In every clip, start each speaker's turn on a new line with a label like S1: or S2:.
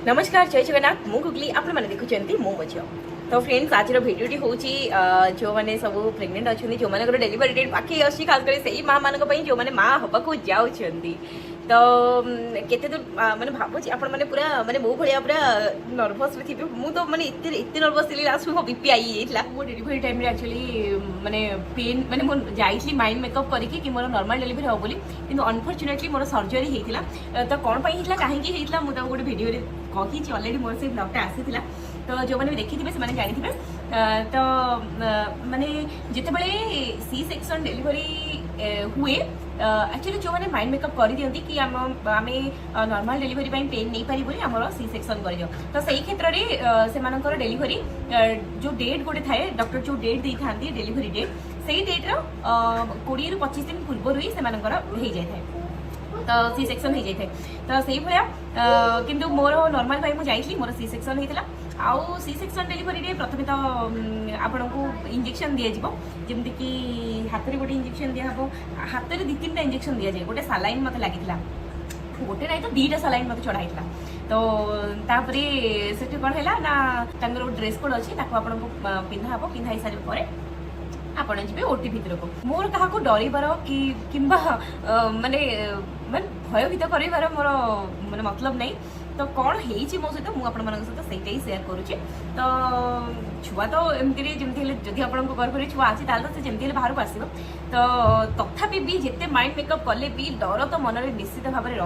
S1: नमस्कार जय जगन्नाथ मु गुगली आपण माने देखुचंती मो मझियो। तो फ्रेंड्स आज भिडियोटी हूँ जो मैंने सब प्रेग्नेंट अच्छा जो मैंने डेलीवरी डेट बाकी अच्छी खास कर से माँ मान जो मैंने माँ हवा को जाऊँगी तो केते दूर मैंने भावुँ आप पूरा मैंने मो भाया पूरा नर्भस थी मुझे तो मैंने इतने नर्भस थी लास्ट मो बीपी आई जाता मो डेलीवरी टाइम एक्चुअली मैंने पेन मैंने मुझे जाइए माइंड मेकअप करके मोर नॉर्मल डेलीवरी हम बोली कि अनफॉर्चुनेटली मोर सर्जरी होता तो कौन होता कहीं होता मुझे गोटे भिडियो कही अलरेडी मोर से ब्लॉगटा आसी तो जो मैंने देखी थे से जानी थे तो माने जितेबाला सी सेक्शन डेलीवरी हुए एक्चुअली जो मैंने माइंड मेकअप कर दिखती कि आम नॉर्मल डेलीवरी पेन नहीं पारी बोली आमर सी सेक्शन कर दियो तो सही क्षेत्र में से डेलीवरी जो डेट गोटे थाए डॉक्टर जो डेट दे था डेलीवरी डेट से डेट्र 20 ରୁ 25 दिन पूर्व ही से तो सी सेक्शन हो जाए तो से भाया किंतु मोर नॉर्मल भाई मुझे मोर सी सेक्शन होता आउ सी सेक्शन डेलीवरी प्रथम तो आपन को इंजेक्शन दि जाव जमती कि हाथ में गोटे इंजेक्शन दिहब हाथ में 2-3टा इंजेक्शन दि जाए गोटे सालाइन मत लगी गोटे ना तो 2टा सालाइन मत चढ़ाई तो तापर से कौन है ना ड्रेस कोड अच्छी आपन को पिंधा हम पिंधाई सारे आपण जी ओटी भितर को मोर क्या डर कि माने भयभीत कर मोर माने मतलब नहीं तो कौन है मो सहित मुझे सहित सहीटा ही सेयार करुचे तो छुआ तो एमती जमी जदि आप गर्भर छुआ अच्छी तो से जमी बाहर को आसो तो तथापि भी जिते माइंड मेकअप कले भी डर तो मन में निश्चित भाव में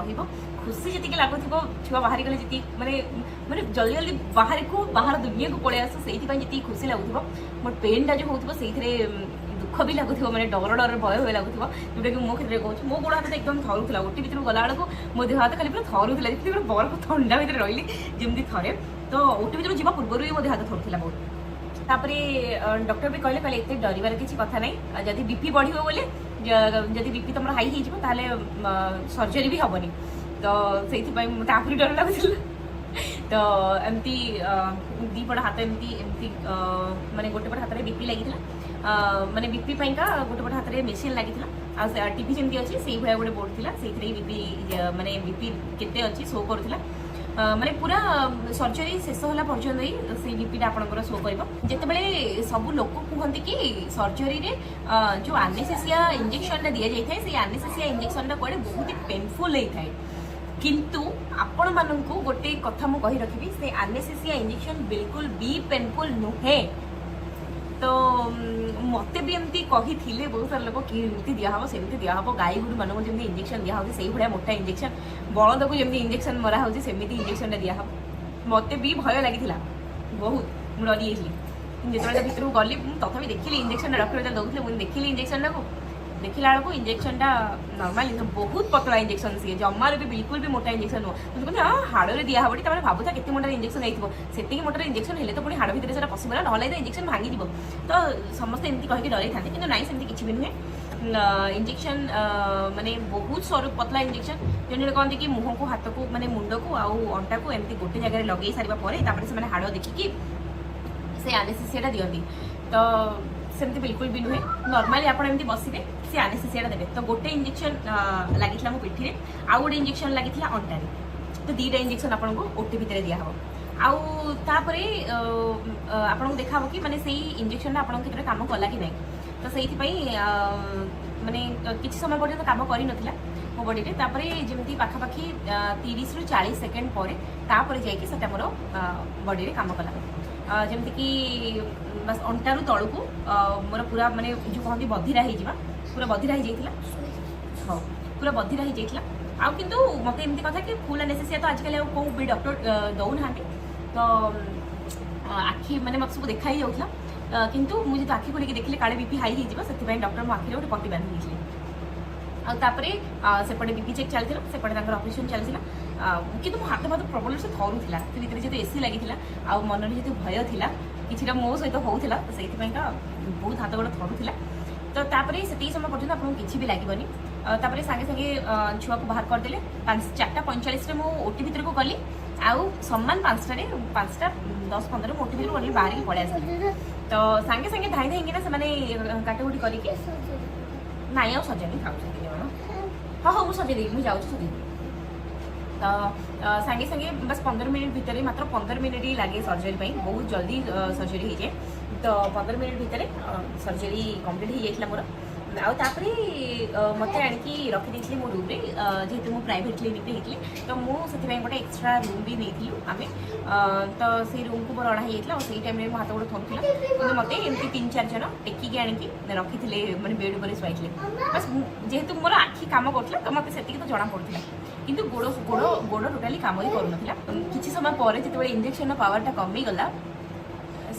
S1: रुसी जी लगुव छुआ बाहरी गले जी माने माने जल्दी जल्दी बाहर दुनिया को पलि आस से जी खुशी लगुव मोर पेनटा जो हो से दुख भी लगुव मैंने डर डर भय भय लगुव जोटा कि मो क्षेत्र में कहूँ मो गोड़ हाथ एकदम थरुला ओटी भर गला बेलू मो देह हाथ खाली पूरा थरुला जी बरफ थंडा भितर रही जमी थे तो ओटी भर जा पूर्व ही मो देह हाथ थरुला बहुत तापर डॉक्टर भी कहले एत डरबार किसी कथा ना जदि बीपी बढ़ो बोले जदि बीपी तुम हाई हो सर्जरी भी हेनी तो से डर लगुला तो एमती दीपट हाथ एमती माने गोटे पट हाथ में बीपी लगी माने बीपी का गोटे पट हाथ में मेसीन लगी टीवी जमी अच्छी से भाया गोटे बोर्ड थी से बीपी माने बीपी केते अच्छी शो करूला माने पूरा सर्जरी शेष होला पर्यंत ही से बीपीटा आपंकर शो कर जितेबाला सब लोक कहते कि सर्जरी रे जो आनेस्थेसिया इंजेक्शन दि जाए से आनेस्थेसिया इंजेक्शन कड़े बहुत ही पेनफुल होता है किंतु आपण मानू गोटे कथा मु कही रखी से आनेस्थेसिया इंजेक्शन बिल्कुल भी पेनफुल नुहे तो मते भी एमती कही थिले बहुत सारा लोक कि एमती दिहब सेमती दिहब गाई गोरु मानक जमी इंजेक्शन दिहे से भाया मोटा इंजेक्शन बलद को जमी इंजेक्शन मरा हो सेमती इंजेक्शन दिहब मते भी भय लगी बहुत मुझे डरी जाइली जो भर को गली तथा देखिली इंजेक्शन डॉक्टर दौले मुझे देखिली इंजेक्शन को देखला बेलू इंजेक्शन नॉर्मल बहुत पतला इंजेक्शन सी जमार भी बिल्कुल भी मोटा इंजेक्शन नुह कहते हाँ हाड़ में दिहब तुम भावुता के मोटा इंजेक्शन होती मोटर इंजेक्शन है तो पुणी हाड़ भितर से पशिगला ना तो इंजेक्शन भांगी तो समस्त एमती कहीं डर था कि नाई सेमती किसी भी नुहे इंजेक्शन माने बहुत सर पतला इंजेक्शन जो कहते कि मुह को हाथ को माने मुंड को आउ अंटा को एमती गोटे जगह लगे सारापर से हाड़ देखिकी से आनेस्थेसिया दिखती तो सेमती बिल्कुल भी नुहे नॉर्मली आप एमती बसवे से आनेस्थेसिया देवे तो गोटे इंजेक्शन लगी मो पिठी आउ गोटे इंजेक्शन लगी अंटारे तो 2टा इंजेक्शन आपको ओटी भितर दिहब आउे आपको देखा कि माने से इंजेक्शन आपन क्षेत्र काम कला कि ना तो से माने किसी समय पर्यटन काम कर मो बॉडी में जमी पाखापाखि 30 ରୁ 40 सेकेंड पर जाकि मोर बॉडी में काम कला जमती कि बस अंटारू तलू को मोर पूरा माने जो कहते बधिरा हो पूरा बधिरा हो जाता हाँ पूरा बधिरा हो जाता आउ किंतु मत एमती कथा कि फुल आनेस्थेसिया तो आजकल कौ भी डॉक्टर दौना तो आखि माने मत सब देखा ही जाऊला किंतु मुझे तो आखि खोलिक देखिले काले बीपी हाई हो डॉक्टर मो आखिरे गोटे पट्टी बांधी आउे सेपटे बीपी चेक चलती सेपटे ऑपरेशन चलता कि मो हाथ हाथ प्रबल से थरुला से भितर जो एसी लगी आ मन में जो भय था कि मो सहित होता तो से बहुत हाथ गोड़ थरुला तो से समय पर्यटन आपको किसी भी लगे सागे सागे छुआ को बाहर करदे 4:45 मो ओटी भितर को गली आउ सम्मान 5टा 10-15 मो ओटी भितर गली बाहर की पलि आस तो सागे सागे धाई धाई से काटाकुटी करके नाई आ सजानी खाऊ हाँ हाँ मुझे सजेदेवी मुझे जाऊँ सजेदेवी तो सांगे सांगे बस 15 मिनट भितर मात्र 15 मिनट ही लगे सर्जरी बहुत जल्दी सर्जरी हो जाए तो 15 मिनट भितर सर्जरी कंप्लीट हो जाता मोर आउे मत आणिकी रखी मो रूम जेहेतु मु प्राइवेट क्लिनिक होती तो मुझे गोटे एक्सट्रा रूम भी नहीं आम तो से रूम को मोर अणा हो से टाइम मो हाथ गोड़ थोड़ा कि मत एमती 3-4 जन टेकिकी आणिकी रखी थे मैंने बेड उपर शुआई बस जेहेतु मोर आखि कम करुला तो मत से तो जना पड़ा कि गोड़ गोड़ गोड़ टोटाली कम ही करूना किसी समय पर जो इंजेक्शन पावरटा कमीगला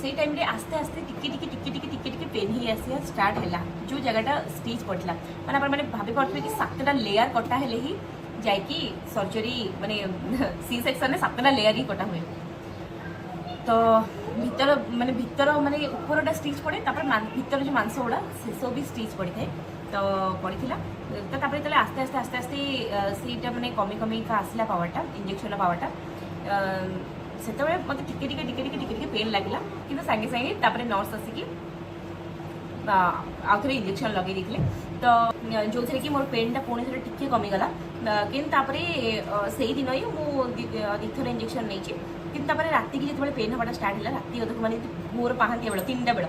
S1: से टाइम रे आस्ते आस्ते टिके पेन ही आसिया स्टार्ट है जो जगहटा स्टिच पड़ता मैंने मैंने भाभी पारे कि 7टा लेयर कटा हेले ही जाकि सर्जरी माने सी सेक्शन में 7टा लेयर ही कटा हुए तो भीतर माने ऊपरटा स्टिच पड़े भीतर जो मांस गुड़ा से सब भी स्टिच पड़ी थाए तो पड़ीला तो जो आस्ते आस्ते आस्ते आस्ते सीटा माने कमी कमी का आसला पावरटा इंजेक्शन पावरटा से मत टिके पेन लगे कि सांगे सांगे नर्स आसिकी आउ थे इंजेक्शन लगे देते तो जो थे कि मोर पेनटा पुणी थे टिके कमीगला कि से दिन ही मुझे थर इंजेक्शन नहीं कि रात की जो पेन हवा स्टार्ट है रात अधक मैंने भोर 5 बेल 3टा बेल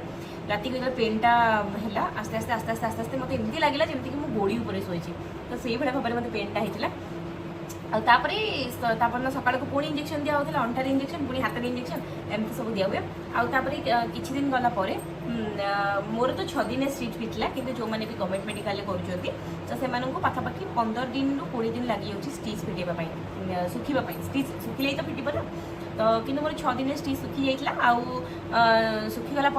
S1: रात को जो पेनटा है आस्ते आस्ते आस्ते आस्ते आस्ते आस्ते मत एमती लगे जमीक कि गोड़ी उपर शोची तो से भाव में मत पेनटा होता आतापर सकाल को पुणी इंजेक्शन दिया होता अंटार इंजेक्शन पुणी हाथ इंजेक्शन एमती सब दिया हुए आतापर किसी दिन गलापर मोर तो 6 दिन स्टिच फिटला कि जो मैंने भी गवर्नमेंट मेडिकल कर से पाखापाखि 15 दिन रु 20 दिन लगी जाऊँगी स्टिच फिटाइवाई सुखापी स्टिच सुखिले तो फिट तो कि मोर 6 दिन स्टिच सुखी जाइला सुखीगला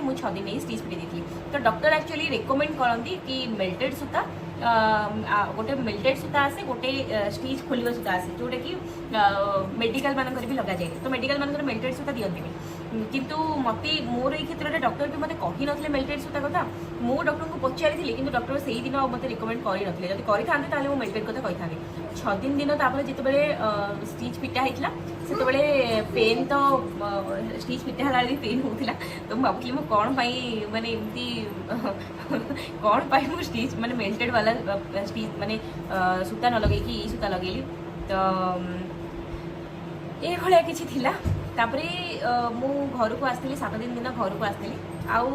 S1: मुझे 6 दिन स्टिच फिटाई थी तो डॉक्टर एक्चुअली रेकमेंड करती कि मेल्टेड सूता गोटे मेल्टेड सूता आसे गोटे स्टिच खोल सूता आसे जोटा कि मेडिकल मानक भी लग जाए तो मेडिकल मानक मेल्टेड सूता दिखती किंतु मत मोर ये क्षेत्र में डॉक्टर भी मतलब कही ना मेल्टेड सूता कथा मु डॉक्टर को पचारि कि डॉक्टर से दिन मतलब रिकमेंड करते जब करें तो मेल्टेड कथा कही 6 दिन जो स्टिच फिटा होता से पेन तो स्टिच फिटा है पेन होता तो मुझे भावी कौन माने एमती कौन पाई स्टिच माने मेल्टेड वाला स्टिच माने सूता न लगे कि सूता लगे तो ये भाया किसी थिला तापरे मु घर को आसती 7 दिन घर को आसती आउ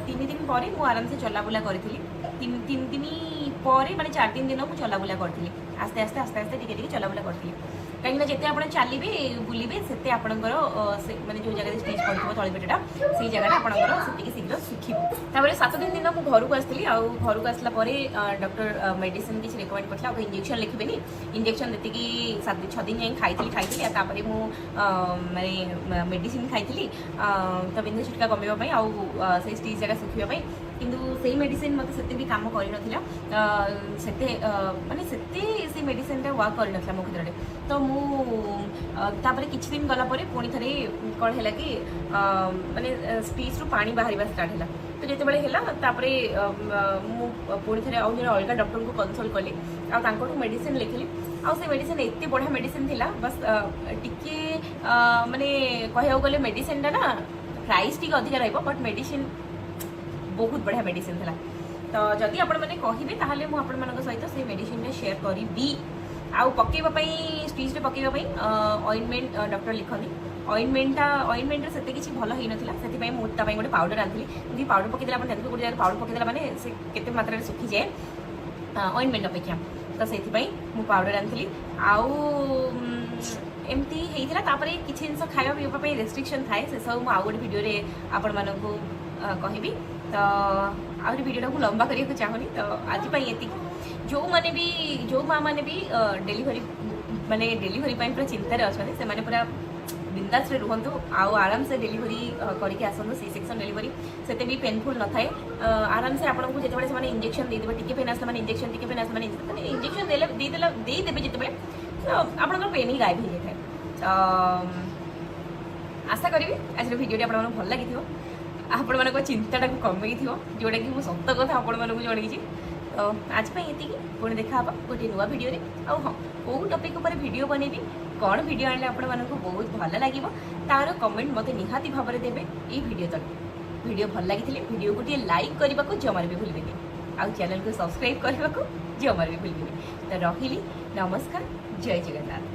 S1: 3 दिन पर मु आराम से चलाबुला करी 3 दिन पर माने 4 दिन मुझे चलाबुला करी आस्ते आस्ते आस्ते आस्ते टिके चलाबुला करी कहीं जिते आप चलिए बुलिए से आपंकर माने जो जगह स्टिच पड़ो तलपेटा से जगह आपंकर से शीघ्र सुखी 7 दिन मुझे घर को आसती घर को आसला डॉक्टर मेडिसिन किसी रिकमेंड करता इंजेक्शन लिखे इंजेक्शन जी 6 दिन जाए खाई माने मेडिसिन खाई तो बिंदु छिटका कमेवाई से स्टिच जगह सुखापी किंतु से मेडिसिन मत से भी काम कर माने से मेडिसिन वर्क कर मो क्षेत्र में तो मुझे किसी दिन गलापर पुणी थे कौन है कि माने स्टिच रु पानी बाहर स्टार्ट है तो जिते है पुणी थे अलग डॉक्टर को कंसल्ट कली आउ मेडिसिन लिखिली आउ से मेडिसिन एत बढ़िया मेडिसिन थिला बस टिके माने कह गले मेडिसिन ना प्राइस टी अधिक रहा बट मेडिसिन बहुत बढ़िया मेडिसिन थिला तो जदि आपण मैंने कहे ताहले मु आपण मानक सहित से मेडिसिन शेयर करी आउ पकेवाई स्टिच पकेवाई ऑइंटमेंट डॉक्टर लिखती ऑइंटमेंट से किसी भल हो नाला से मुझे गोटे पाउडर आनी पाउडर पकईदे आप जानते गोटे जगह पाउडर पकईदेला मैंने से केते मात्रा सुखी जाए ऑइंटमेंट अपेक्षा तो से मुझे पाउडर आनी आउ एमती होता किसी जिन खावा पीवाई रेस्ट्रिक्शन थाए से सब आउ गोटे भिडियो आपण मानक कहबी तो आउरी वीडियो को लंबा करने को चाहूनी तो आज ये जो माने भी डेलीवरी माने डेलीवरी पूरा चिंतार अच्छा से माने पूरा बिंदास रे रुहंतु आउ आराम से डेलीवरी करके आसतु सी सेक्शन डेलीवरी से भी पेनफुल न थाए आराम से आपको जिते से इंजेक्शन देदेवे टिके पेन आसला इंजेक्शन टिके पेन आसला इंजेक्शन देदेवे जिते तो आपंकर पेन ही गायब हो जाए आशा करी आज भिडियो आप भल लगी आपण मान चिंताटा को कमे जोटा कि मुझे सत कथा आपण मानक जन तो आज ये पुणी देखा गोटे नुआ भिडियो आउ हाँ कौ टपिक उपर भिडियो बनैबी कौन भिडियो आने आपण मानक बहुत भल लगे तार कमेंट मत निहाती भाव में देवे ये भिडियो तले भिडियो भल लगी भिडियो को लाइक करने को जमार भी भूलें। आ चैनल को सब्सक्राइब करने को जमार भी भूल तो रही नमस्कार जय जगन्नाथ।